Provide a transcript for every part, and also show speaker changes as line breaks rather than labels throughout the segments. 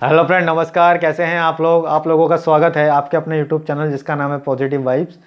Hello friend, नमस्कार। कैसे हैं आप लोग? आप लोगों का स्वागत है आपके अपने यूट्यूब चैनल जिसका नाम है पॉजिटिव वाइब्स।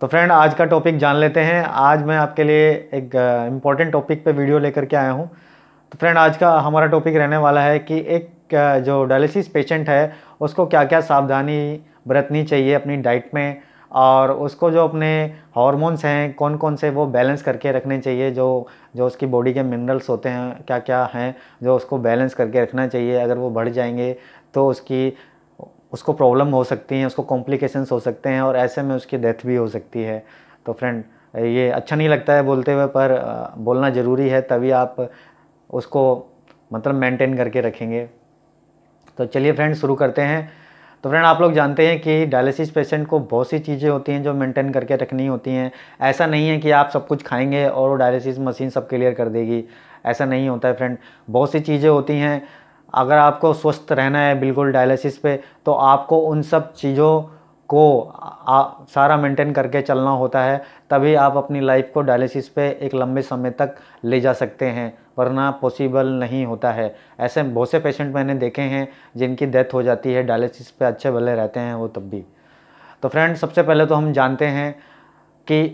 तो फ्रेंड, आज का टॉपिक जान लेते हैं। आज मैं आपके लिए एक इम्पॉर्टेंट टॉपिक पे वीडियो लेकर के आया हूँ। तो फ्रेंड, आज का हमारा टॉपिक रहने वाला है कि एक जो डायलिसिस पेशेंट है उसको क्या क्या सावधानी बरतनी चाहिए अपनी डाइट में, और उसको जो अपने हार्मोन्स हैं कौन कौन से वो बैलेंस करके रखने चाहिए। जो जो उसकी बॉडी के मिनरल्स होते हैं क्या क्या हैं जो उसको बैलेंस करके रखना चाहिए। अगर वो बढ़ जाएंगे तो उसको प्रॉब्लम हो सकती हैं, उसको कॉम्प्लिकेशंस हो सकते हैं और ऐसे में उसकी डेथ भी हो सकती है। तो फ्रेंड, ये अच्छा नहीं लगता है बोलते हुए, पर बोलना ज़रूरी है, तभी आप उसको मतलब मेंटेन करके रखेंगे। तो चलिए फ्रेंड, शुरू करते हैं। तो फ्रेंड, आप लोग जानते हैं कि डायलिसिस पेशेंट को बहुत सी चीज़ें होती हैं जो मेंटेन करके रखनी होती हैं। ऐसा नहीं है कि आप सब कुछ खाएंगे और वो डायलिसिस मशीन सब क्लियर कर देगी, ऐसा नहीं होता है फ्रेंड। बहुत सी चीज़ें होती हैं। अगर आपको स्वस्थ रहना है बिल्कुल डायलिसिस पे, तो आपको उन सब चीज़ों को सारा मेंटेन करके चलना होता है, तभी आप अपनी लाइफ को डायलिसिस पे एक लंबे समय तक ले जा सकते हैं, वरना पॉसिबल नहीं होता है। ऐसे बहुत से पेशेंट मैंने देखे हैं जिनकी डेथ हो जाती है डायलिसिस पे, अच्छे भले रहते हैं वो तब भी। तो फ्रेंड, सबसे पहले तो हम जानते हैं कि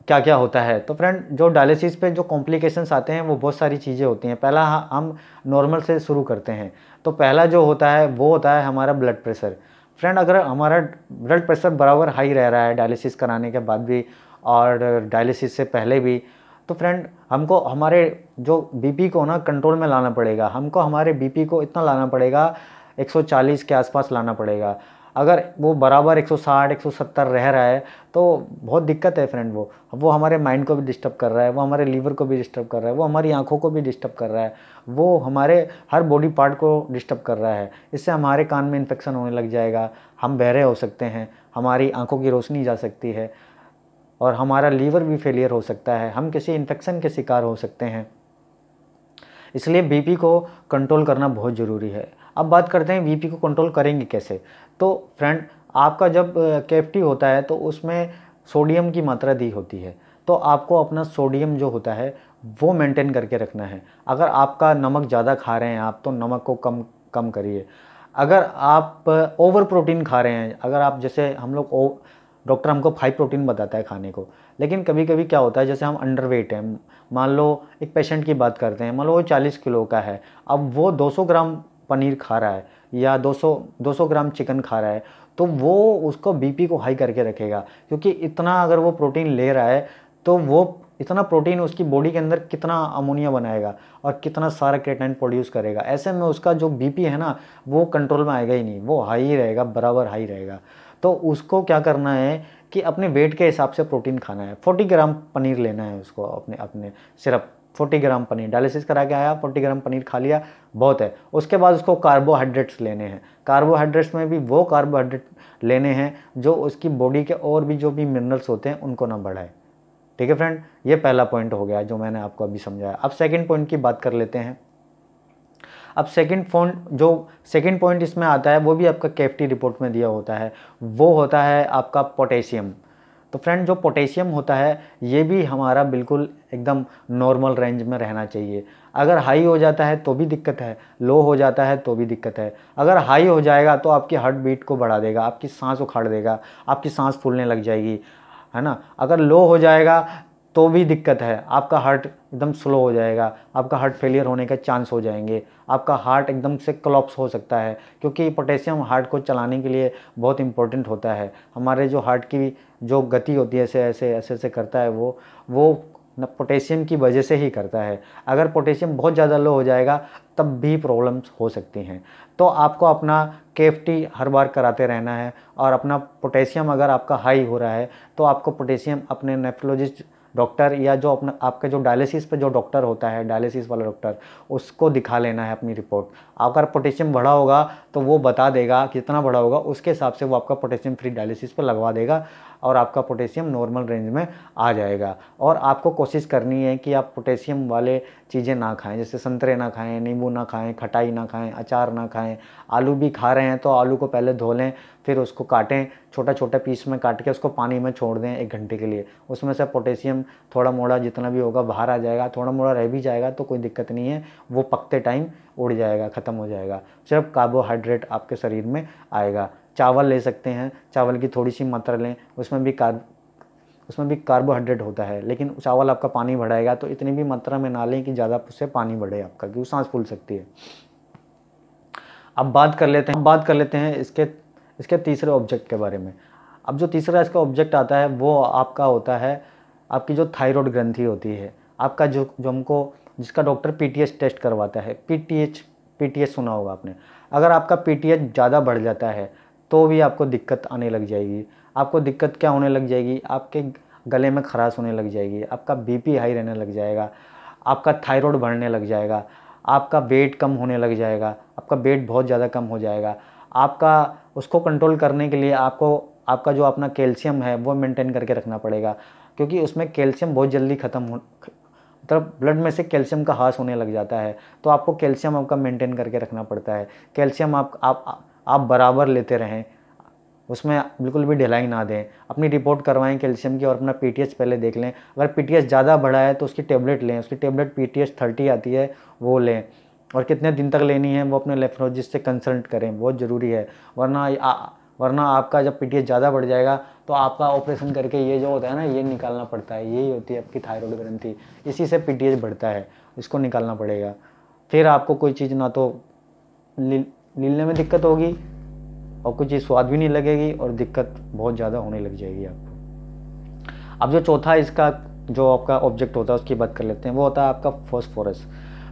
क्या क्या होता है। तो फ्रेंड, जो डायलिसिस पे जो कॉम्प्लिकेशंस आते हैं वो बहुत सारी चीज़ें होती हैं। पहला हम नॉर्मल से शुरू करते हैं। तो पहला जो होता है वो होता है हमारा ब्लड प्रेशर। फ्रेंड, अगर हमारा ब्लड प्रेशर बराबर हाई रह रहा है डायलिसिस कराने के बाद भी और डायलिसिस से पहले भी, तो फ्रेंड हमको हमारे जो बीपी को ना कंट्रोल में लाना पड़ेगा। हमको हमारे बीपी को इतना लाना पड़ेगा, 140 के आसपास लाना पड़ेगा। अगर वो बराबर 160 170 रह रहा है तो बहुत दिक्कत है फ्रेंड। वो हमारे माइंड को भी डिस्टर्ब कर रहा है, वो हमारे लीवर को भी डिस्टर्ब कर रहा है, वो हमारी आंखों को भी डिस्टर्ब कर रहा है, वो हमारे हर बॉडी पार्ट को डिस्टर्ब कर रहा है। इससे हमारे कान में इन्फेक्शन होने लग जाएगा, हम बहरे हो सकते हैं, हमारी आंखों की रोशनी जा सकती है और हमारा लीवर भी फेलियर हो सकता है, हम किसी इन्फेक्शन के शिकार हो सकते हैं। इसलिए बीपी को कंट्रोल करना बहुत ज़रूरी है। अब बात करते हैं बीपी को कंट्रोल करेंगे कैसे। तो फ्रेंड, आपका जब केएफटी होता है तो उसमें सोडियम की मात्रा दी होती है, तो आपको अपना सोडियम जो होता है वो मेंटेन करके रखना है। अगर आपका नमक ज़्यादा खा रहे हैं आप, तो नमक को कम कम करिए। अगर आप ओवर प्रोटीन खा रहे हैं, अगर आप जैसे हम लोग डॉक्टर हमको 5 प्रोटीन बताता है खाने को, लेकिन कभी कभी क्या होता है जैसे हम अंडरवेट हैं। मान लो एक पेशेंट की बात करते हैं, मान लो वो 40 किलो का है, अब वो 200 ग्राम पनीर खा रहा है या 200 ग्राम चिकन खा रहा है, तो वो उसको बीपी को हाई करके रखेगा। क्योंकि इतना अगर वो प्रोटीन ले रहा है तो वो इतना प्रोटीन उसकी बॉडी के अंदर कितना अमोनिया बनाएगा और कितना सारा क्रिएटिनिन प्रोड्यूस करेगा। ऐसे में उसका जो बीपी है ना वो कंट्रोल में आएगा ही नहीं, वो हाई ही रहेगा, बराबर हाई रहेगा। तो उसको क्या करना है कि अपने वेट के हिसाब से प्रोटीन खाना है। 40 ग्राम पनीर लेना है उसको, अपने अपने सिर्फ 40 ग्राम पनीर। डायलिसिस करा के आया, 40 ग्राम पनीर खा लिया, बहुत है। उसके बाद उसको कार्बोहाइड्रेट्स लेने हैं। कार्बोहाइड्रेट्स में भी वो कार्बोहाइड्रेट लेने हैं जो उसकी बॉडी के और भी जो भी मिनरल्स होते हैं उनको ना बढ़ाए। ठीक है फ्रेंड, ये पहला पॉइंट हो गया जो मैंने आपको अभी समझाया। अब सेकंड पॉइंट की बात कर लेते हैं। अब सेकंड पॉइंट इसमें आता है, वो भी आपका केएफटी रिपोर्ट में दिया होता है, वो होता है आपका पोटेशियम। तो फ्रेंड, जो पोटेशियम होता है ये भी हमारा बिल्कुल एकदम नॉर्मल रेंज में रहना चाहिए। अगर हाई हो जाता है तो भी दिक्कत है, लो हो जाता है तो भी दिक्कत है। अगर हाई हो जाएगा तो आपकी हार्ट बीट को बढ़ा देगा, आपकी सांस उखाड़ देगा, आपकी सांस फूलने लग जाएगी, है ना। अगर लो हो जाएगा तो भी दिक्कत है, आपका हार्ट एकदम स्लो हो जाएगा, आपका हार्ट फेलियर होने का चांस हो जाएंगे, आपका हार्ट एकदम से कोलैप्स हो सकता है। क्योंकि पोटेशियम हार्ट को चलाने के लिए बहुत इंपॉर्टेंट होता है। हमारे जो हार्ट की जो गति होती है ऐसे ऐसे ऐसे ऐसे करता है, वो पोटेशियम की वजह से ही करता है। अगर पोटेशियम बहुत ज़्यादा लो हो जाएगा तब भी प्रॉब्लम्स हो सकती हैं। तो आपको अपना केएफटी हर बार कराते रहना है, और अपना पोटेशियम अगर आपका हाई हो रहा है तो आपको पोटेशियम अपने नेफ्रोलॉजिस्ट डॉक्टर या जो अपना आपका जो डायलिसिस पे जो डॉक्टर होता है, डायलिसिस वाला डॉक्टर, उसको दिखा लेना है अपनी रिपोर्ट। अगर पोटेशियम बढ़ा होगा तो वो बता देगा कितना बढ़ा होगा, उसके हिसाब से वो आपका पोटेशियम फ्री डायलिसिस पे लगवा देगा और आपका पोटेशियम नॉर्मल रेंज में आ जाएगा। और आपको कोशिश करनी है कि आप पोटेशियम वाले चीज़ें ना खाएं, जैसे संतरे ना खाएं, नींबू ना खाएं, खटाई ना खाएं, अचार ना खाएं। आलू भी खा रहे हैं तो आलू को पहले धो लें, फिर उसको काटें, छोटा छोटा पीस में काट के उसको पानी में छोड़ दें 1 घंटे के लिए। उसमें से पोटेशियम थोड़ा मोड़ा जितना भी होगा बाहर आ जाएगा, थोड़ा मोड़ा रह भी जाएगा तो कोई दिक्कत नहीं है, वो पकते टाइम उड़ जाएगा, ख़त्म हो जाएगा। सिर्फ कार्बोहाइड्रेट आपके शरीर में आएगा। चावल ले सकते हैं, चावल की थोड़ी सी मात्रा लें, उसमें भी कार्बोहाइड्रेट होता है, लेकिन चावल आपका पानी बढ़ाएगा, तो इतनी भी मात्रा में ना लें कि ज़्यादा उससे पानी बढ़े आपका, क्योंकि सांस फूल सकती है। अब बात कर लेते हैं इसके तीसरे ऑब्जेक्ट के बारे में। अब जो तीसरा इसका ऑब्जेक्ट आता है वो आपका होता है आपकी जो थायराइड ग्रंथि होती है, आपका जो हमको जिसका डॉक्टर पीटीएच टेस्ट करवाता है। पीटीएच सुना होगा आपने। अगर आपका पीटीएच ज़्यादा बढ़ जाता है तो भी आपको दिक्कत आने लग जाएगी। आपको दिक्कत क्या होने लग जाएगी, आपके गले में खराश होने लग जाएगी, आपका बीपी हाई रहने लग जाएगा, आपका थायराइड बढ़ने लग जाएगा, आपका वेट कम होने लग जाएगा, आपका वेट बहुत ज़्यादा कम हो जाएगा। आपका उसको कंट्रोल करने के लिए आपको आपका जो अपना कैल्शियम है वो मेंटेन करके रखना पड़ेगा, क्योंकि उसमें कैल्शियम बहुत जल्दी मतलब ब्लड में से कैल्शियम का ह्रास होने लग जाता है, तो आपको कैल्शियम आपका मेंटेन करके रखना पड़ता है। कैल्शियम आप बराबर लेते रहें, उसमें बिल्कुल भी ढिलाई ना दें। अपनी रिपोर्ट करवाएं कैल्शियम की और अपना पीटीएच पहले देख लें। अगर पीटीएच ज़्यादा बढ़ा है तो उसकी टेबलेट लें, उसकी टेबलेट पीटीएच 30 आती है वो लें, और कितने दिन तक लेनी है वो अपने नेफ्रोलॉजिस्ट से कंसल्ट करें, बहुत ज़रूरी है। वरना आपका जब पीटीएच ज़्यादा बढ़ जाएगा तो आपका ऑपरेशन करके ये जो होता है ना, ये निकालना पड़ता है, यही होती है आपकी थायराइड ग्रंथि, इसी से पीटीएच बढ़ता है, इसको निकालना पड़ेगा। फिर आपको कोई चीज़ ना तो लीलने में दिक्कत होगी और कुछ चीज़ स्वाद भी नहीं लगेगी और दिक्कत बहुत ज़्यादा होने लग जाएगी आपको। अब जो चौथा इसका जो आपका ऑब्जेक्ट होता है उसकी बात कर लेते हैं, वो होता है आपका फॉस्फोरस।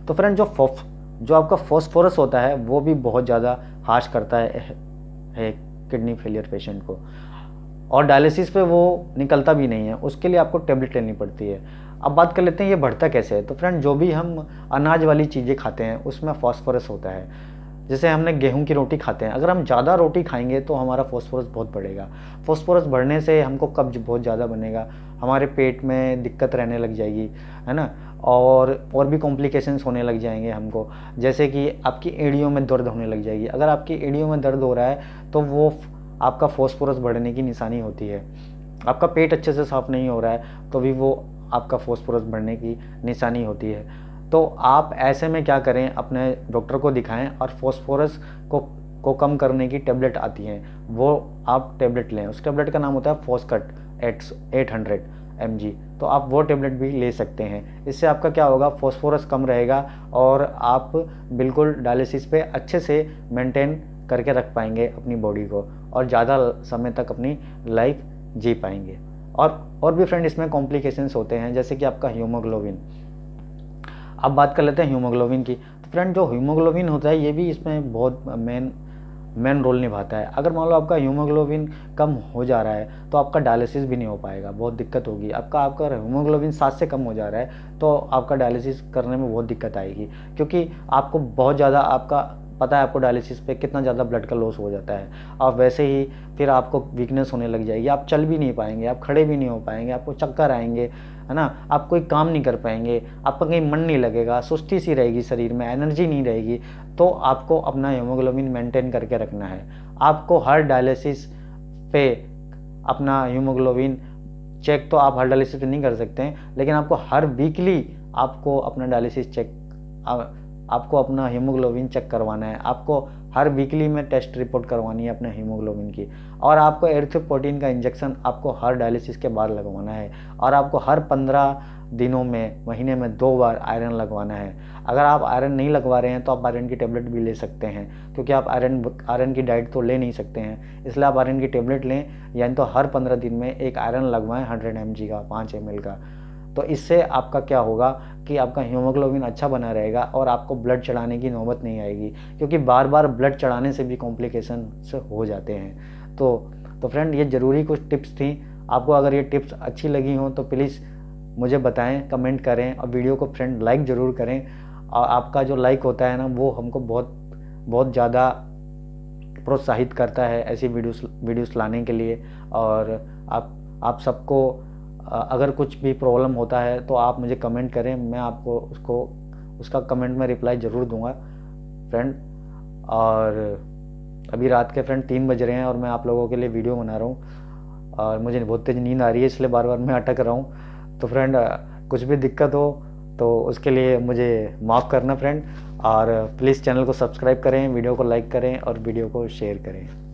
तो फ्रेंड जो आपका फॉस्फोरस होता है वो भी बहुत ज़्यादा हार्श करता है किडनी फेलियर पेशेंट को, और डायलिसिस पे वो निकलता भी नहीं है, उसके लिए आपको टेबलेट लेनी पड़ती है। अब बात कर लेते हैं ये बढ़ता कैसे है। तो फ्रेंड जो भी हम अनाज वाली चीज़ें खाते हैं उसमें फॉस्फोरस होता है। जैसे हमने गेहूं की रोटी खाते हैं, अगर हम ज़्यादा रोटी खाएंगे तो हमारा फॉस्फोरस बहुत बढ़ेगा। फॉस्फोरस बढ़ने से हमको कब्ज बहुत ज़्यादा बनेगा, हमारे पेट में दिक्कत रहने लग जाएगी, है ना, और भी कॉम्प्लिकेशंस होने लग जाएंगे हमको, जैसे कि आपकी एड़ियों में दर्द होने लग जाएगी। अगर आपकी एड़ियों में दर्द हो रहा है तो वो आपका फॉस्फोरस बढ़ने की निशानी होती है। आपका पेट अच्छे से साफ़ नहीं हो रहा है तो भी वो आपका फॉस्फोरस बढ़ने की निशानी होती है। तो आप ऐसे में क्या करें, अपने डॉक्टर को दिखाएं और फॉस्फोरस को कम करने की टेबलेट आती हैं, वो आप टेबलेट लें। उस टेबलेट का नाम होता है फॉस्कट 800 mg, तो आप वो टेबलेट भी ले सकते हैं। इससे आपका क्या होगा, फॉस्फोरस कम रहेगा और आप बिल्कुल डायलिसिस पे अच्छे से मेंटेन करके रख पाएंगे अपनी बॉडी को, और ज़्यादा समय तक अपनी लाइफ जी पाएंगे। और भी फ्रेंड इसमें कॉम्प्लिकेशंस होते हैं, जैसे कि आपका हीमोग्लोबिन। अब बात कर लेते हैं हीमोग्लोबिन की। तो फ्रेंड जो हीमोग्लोबिन होता है ये भी इसमें बहुत मेन रोल निभाता है। अगर मान लो आपका हीमोग्लोबिन कम हो जा रहा है तो आपका डायलिसिस भी नहीं हो पाएगा, बहुत दिक्कत होगी। आपका हीमोग्लोबिन 7 से कम हो जा रहा है तो आपका डायलिसिस करने में बहुत दिक्कत आएगी, क्योंकि आपको बहुत ज़्यादा आपका पता है, आपको डायलिसिस पे कितना ज़्यादा ब्लड का लॉस हो जाता है। और वैसे ही फिर आपको वीकनेस होने लग जाएगी, आप चल भी नहीं पाएंगे, आप खड़े भी नहीं हो पाएंगे, आपको चक्कर आएंगे, है ना, आप कोई काम नहीं कर पाएंगे, आपका कहीं मन नहीं लगेगा, सुस्ती सी रहेगी शरीर में, एनर्जी नहीं रहेगी। तो आपको अपना हीमोग्लोबिन मेंटेन करके रखना है। आपको हर डायलिसिस पे अपना हीमोग्लोबिन चेक तो आप हर डायलिसिस पे नहीं कर सकते हैं, लेकिन आपको हर वीकली आपको अपना डायलिसिस चेक आपको अपना हीमोग्लोबिन चेक करवाना है। आपको हर वीकली में टेस्ट रिपोर्ट करवानी है अपने हीमोग्लोबिन की, और आपको एरिथ्रोपोइटिन का इंजेक्शन आपको हर डायलिसिस के बाद लगवाना है, और आपको हर 15 दिनों में, महीने में 2 बार आयरन लगवाना है। अगर आप आयरन नहीं लगवा रहे हैं तो आप आयरन की टेबलेट भी ले सकते हैं, क्योंकि आप आयरन की डाइट तो ले नहीं सकते हैं, इसलिए आप आयरन की टेबलेट लें, यानी तो हर 15 दिन में एक आयरन लगवाएं 100 mg का, 5 ml का। तो इससे आपका क्या होगा कि आपका हीमोग्लोबिन अच्छा बना रहेगा और आपको ब्लड चढ़ाने की नौबत नहीं आएगी, क्योंकि बार बार ब्लड चढ़ाने से भी कॉम्प्लिकेशन हो जाते हैं। तो फ्रेंड ये ज़रूरी कुछ टिप्स थी। आपको अगर ये टिप्स अच्छी लगी हो तो प्लीज़ मुझे बताएं, कमेंट करें, और वीडियो को फ्रेंड लाइक ज़रूर करें। और आपका जो लाइक होता है ना, वो हमको बहुत ज़्यादा प्रोत्साहित करता है ऐसी वीडियोस लाने के लिए। और आप सबको अगर कुछ भी प्रॉब्लम होता है तो आप मुझे कमेंट करें, मैं आपको उसको उसका कमेंट में रिप्लाई ज़रूर दूंगा फ्रेंड। और अभी रात के फ्रेंड 3 बज रहे हैं और मैं आप लोगों के लिए वीडियो बना रहा हूँ और मुझे बहुत तेज़ नींद आ रही है, इसलिए बार बार मैं अटक रहा हूँ। तो फ्रेंड कुछ भी दिक्कत हो तो उसके लिए मुझे माफ़ करना फ्रेंड। और प्लीज़ चैनल को सब्सक्राइब करें, वीडियो को लाइक करें और वीडियो को शेयर करें।